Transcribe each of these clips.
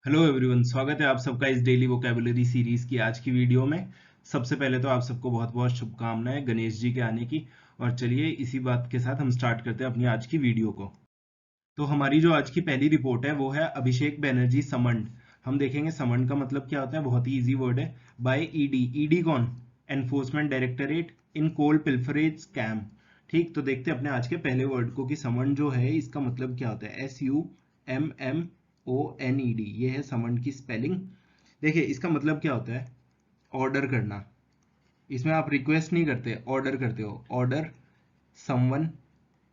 Hello everyone, स्वागत है आप सबका इस डेली वोकैबुलरी सीरीज की आज की वीडियो में। सबसे पहले तो आप सबको बहुत बहुत शुभकामनाएं गणेश जी के आने की। और चलिए इसी बात के साथ हम स्टार्ट करते हैं अपनी आज की वीडियो को। तो हमारी जो आज की पहली रिपोर्ट है वो है अभिषेक बनर्जी समन्ड। हम देखेंगे समन्ड का मतलब क्या होता है। बहुत ही इजी वर्ड है। By ED. ईडी कौन? Enforcement directorate in coal pilferage scam. ठीक, तो देखते हैं अपने आज के पहले वर्ड को कि समन्ड जो है इसका मतलब क्या होता है। SUMMONED, ये है समन्ड की स्पेलिंग। देखिए इसका मतलब क्या होता है। ऑर्डर करना। इसमें आप रिक्वेस्ट नहीं करते, ऑर्डर करते हो। ऑर्डर समवन,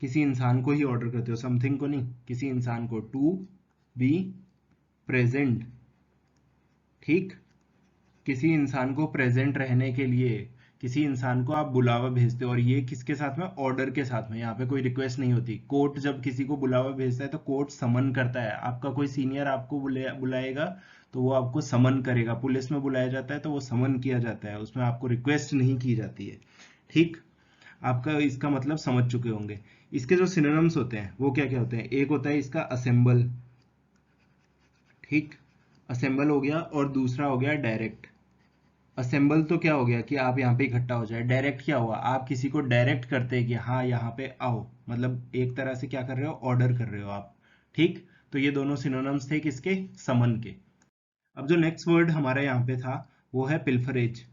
किसी इंसान को ही ऑर्डर करते हो, समथिंग को नहीं, किसी इंसान को। To be present. ठीक, किसी इंसान को प्रेजेंट रहने के लिए किसी इंसान को आप बुलावा भेजते हो। और ये किसके साथ में? ऑर्डर के साथ में। यहाँ पे कोई रिक्वेस्ट नहीं होती। कोर्ट जब किसी को बुलावा भेजता है तो कोर्ट समन करता है। आपका कोई सीनियर आपको बुलाएगा तो वो आपको समन करेगा। पुलिस में बुलाया जाता है तो वो समन किया जाता है, उसमें आपको रिक्वेस्ट नहीं की जाती है। ठीक, आपका इसका मतलब समझ चुके होंगे। इसके जो सिनोनिम्स होते हैं वो क्या क्या होते हैं। एक होता है इसका असेंबल। ठीक, असेंबल हो गया। और दूसरा हो गया डायरेक्ट। असेंबल तो क्या हो गया कि आप यहाँ पे इकट्ठा हो जाए। डायरेक्ट क्या हुआ? आप किसी को डायरेक्ट करते हैं कि हाँ यहाँ पे आओ, मतलब एक तरह से क्या कर रहे हो, ऑर्डर कर रहे हो आप। ठीक, तो ये दोनों सिनोनिम्स थे किसके? समन के। अब जो नेक्स्ट वर्ड हमारा यहाँ पे था वो है पिल्फरेज।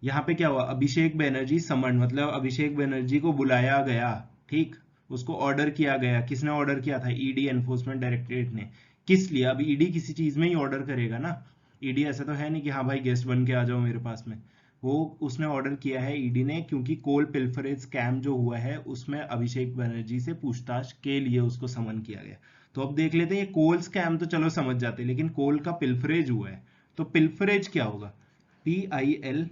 यहाँ पे क्या हुआ? अभिषेक बनर्जी समन, मतलब अभिषेक बनर्जी को बुलाया गया। ठीक, उसको ऑर्डर किया गया। किसने ऑर्डर किया था? ईडी, एनफोर्समेंट डायरेक्टरेट ने। किस लिए? अब ईडी किसी चीज में ही ऑर्डर करेगा ना। ईडी ऐसा तो है नहीं कि हाँ भाई गेस्ट बन के आ जाओ मेरे पास में। वो उसने ऑर्डर किया है ईडी ने, क्योंकि कोल पिल्फरेज स्कैम जो हुआ है उसमें अभिषेक बनर्जी से पूछताछ के लिए उसको समन किया गया। तो अब देख लेते हैं, ये कोल स्कैम तो चलो समझ जाते, लेकिन कोल का पिल्फरेज हुआ है तो पिल्फरेज क्या होगा? PILFERAGE,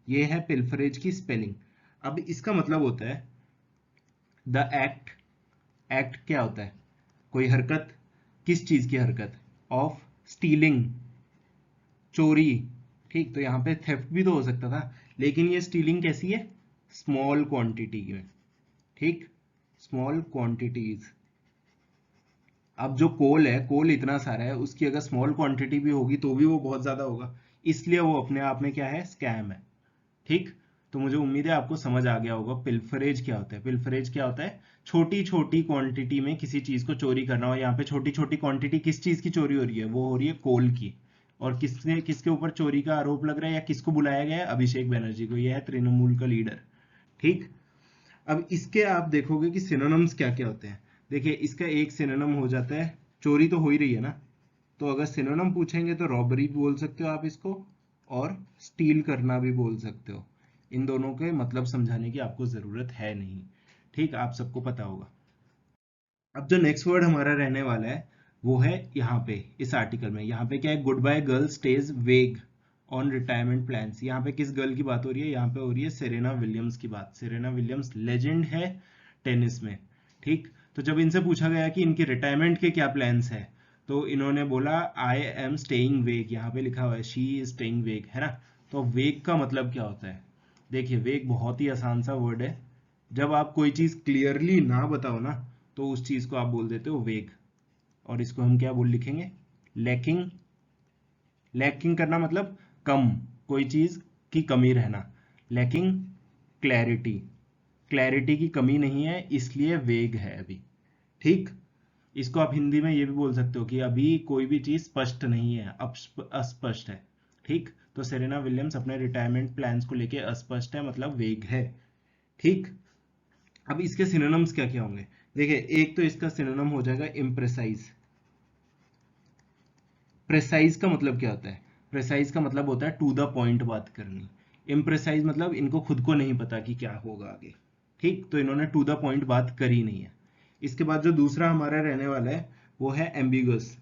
ये है पिल्फरेज की स्पेलिंग। अब इसका मतलब होता है द एक्ट। एक्ट क्या होता है? कोई हरकत। किस चीज की हरकत? ऑफ स्टीलिंग, चोरी। ठीक, तो यहाँ पे थेफ्ट भी तो हो सकता था, लेकिन ये स्टीलिंग कैसी है? स्मॉल क्वांटिटी में। ठीक, स्मॉल क्वांटिटीज। अब जो कोल है, कोल इतना सारा है, उसकी अगर स्मॉल क्वांटिटी भी होगी तो भी वो बहुत ज्यादा होगा। इसलिए वो अपने आप में क्या है? स्कैम है। ठीक, तो मुझे उम्मीद है आपको समझ आ गया होगा पिल्फरेज क्या होता है। पिल्फरेज क्या होता है? छोटी छोटी क्वांटिटी में किसी चीज को चोरी करना। और यहाँ पे छोटी छोटी क्वांटिटी किस चीज की चोरी हो रही है? वो हो रही है कोल की। और किसने किसके ऊपर चोरी का आरोप लग रहा है या किसको बुलाया गया है? अभिषेक बनर्जी को। यह है तृणमूल का लीडर। ठीक, अब इसके आप देखोगे कि सिनोनिम्स क्या क्या होते हैं। देखिए इसका एक सिनोनिम हो जाता है, चोरी तो हो ही रही है ना, तो अगर सिनोनिम पूछेंगे तो रॉबरी बोल सकते हो आप इसको, और स्टील करना भी बोल सकते हो। इन दोनों के मतलब समझाने की आपको जरूरत है नहीं। ठीक, आप सबको पता होगा। अब जो नेक्स्ट वर्ड हमारा रहने वाला है वो है यहाँ पे इस आर्टिकल में। यहाँ पे क्या है? गुड बाय गर्ल स्टेज वेग ऑन रिटायरमेंट प्लान्स। यहाँ पे किस गर्ल की बात हो रही है? यहाँ पे हो रही है सेरेना विलियम्स की बात। सेरेना विलियम्स लेजेंड है टेनिस में। ठीक, तो जब इनसे पूछा गया कि इनके रिटायरमेंट के क्या प्लान्स है, तो इन्होंने बोला आई एम स्टेइंग वेग। यहाँ पे लिखा हुआ है शी इज स्टेइंग वेग, है ना। तो वेग का मतलब क्या होता है? देखिए वेग बहुत ही आसान सा वर्ड है। जब आप कोई चीज क्लियरली ना बताओ ना, तो उस चीज को आप बोल देते हो वेग। और इसको हम क्या बोल लिखेंगे? लैकिंग। लैकिंग करना मतलब कम, कोई चीज की कमी रहना। Lacking clarity. क्लैरिटी की कमी नहीं है इसलिए वेग है अभी। ठीक, इसको आप हिंदी में ये भी बोल सकते हो कि अभी कोई भी चीज स्पष्ट नहीं है, अस्पष्ट है। ठीक, तो सेरेना विलियम्स अपने रिटायरमेंट प्लान्स को लेके अस्पष्ट है, मतलब वेग है। ठीक, अब इसके सिनोनिम्स क्या क्या होंगे? देखिए एक तो इसका सिनोनिम हो जाएगा इम्प्रेसाइज। प्रेसाइज का मतलब क्या होता है? प्रेसाइज का मतलब होता है टू द पॉइंट बात करनी। इम्प्रेसाइज मतलब इनको खुद को नहीं पता कि क्या होगा आगे। ठीक, तो इन्होंने टू द पॉइंट बात करी नहीं है। इसके बाद जो दूसरा हमारा रहने वाला है वो है एम्बिगस।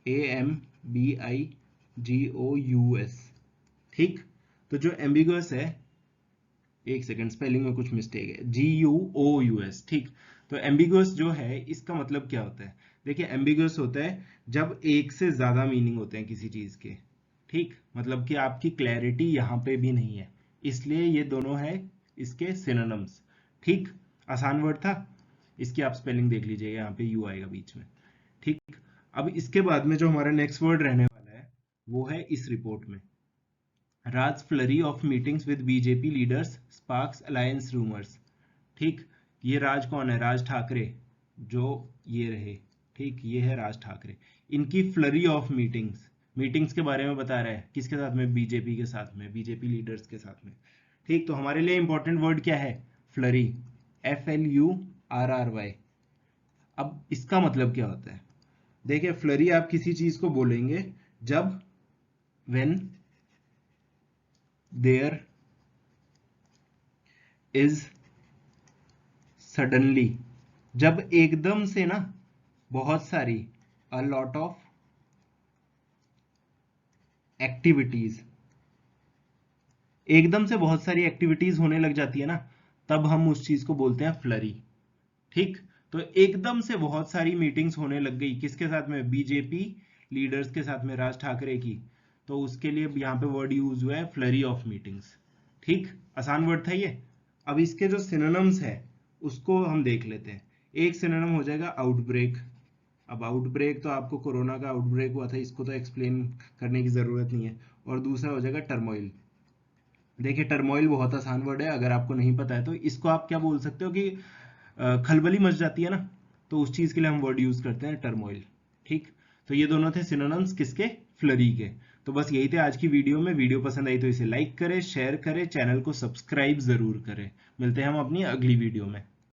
AMBIGOUS। ठीक, तो जो एम्बिगस है, एक सेकंड स्पेलिंग में कुछ मिस्टेक है, GUOUS। ठीक, तो एम्बिगुअस जो है इसका मतलब क्या होता है? देखिए एम्बिगुअस होता है जब एक से ज्यादा मीनिंग होते हैं किसी चीज के। ठीक, मतलब कि आपकी क्लैरिटी यहाँ पे भी नहीं है, इसलिए ये दोनों है इसके सिनोनिम्स। ठीक, आसान वर्ड था। इसकी आप स्पेलिंग देख लीजिएगा, यहाँ पे यू आएगा बीच में। ठीक, अब इसके बाद में जो हमारा नेक्स्ट वर्ड रहने वाला है वो है इस रिपोर्ट में, Raj flurry of meetings with BJP leaders sparks alliance rumours. ठीक, ये राज कौन है? राज ठाकरे, जो ये रहे, ठीक, ये है राज ठाकरे। इनकी फ्लरी ऑफ मीटिंग्स, मीटिंग्स के बारे में बता रहा है, किसके साथ में? बीजेपी के साथ में, बीजेपी लीडर्स के साथ में। ठीक, तो हमारे लिए इंपॉर्टेंट वर्ड क्या है? Flurry, FLURRY। अब इसका मतलब क्या होता है? देखिए, फ्लरी आप किसी चीज को बोलेंगे जब when there is suddenly, जब एकदम से ना बहुत सारी, a lot of activities, एकदम से बहुत सारी एक्टिविटीज होने लग जाती है ना, तब हम उस चीज को बोलते हैं फ्लरी। ठीक, तो एकदम से बहुत सारी मीटिंग्स होने लग गई, किसके साथ में? बीजेपी लीडर्स के साथ में, राज ठाकरे की, तो उसके लिए यहाँ पे वर्ड यूज हुआ है फ्लरी ऑफ मीटिंग्स। ठीक, आसान वर्ड था ये। अब इसके जो सिनोनिम्स है उसको हम देख लेते हैं। एक सिनोनिम हो जाएगा आउटब्रेक। अब आउटब्रेक तो आपको कोरोना का आउटब्रेक हुआ था, इसको तो एक्सप्लेन करने की जरूरत नहीं है। और दूसरा हो जाएगा टर्मोइल। देखिए, टर्मोइल बहुत आसान वर्ड है, अगर आपको नहीं पता है तो इसको आप क्या बोल सकते हो कि खलबली मच जाती है ना, तो उस चीज के लिए हम वर्ड यूज करते हैं टर्मोइल। ठीक, तो ये दोनों थे सिनोनिम्स किसके? फ्लरी के। तो बस यही थे आज की वीडियो में। वीडियो पसंद आई तो इसे लाइक करें, शेयर करें, चैनल को सब्सक्राइब जरूर करें। मिलते हैं हम अपनी अगली वीडियो में।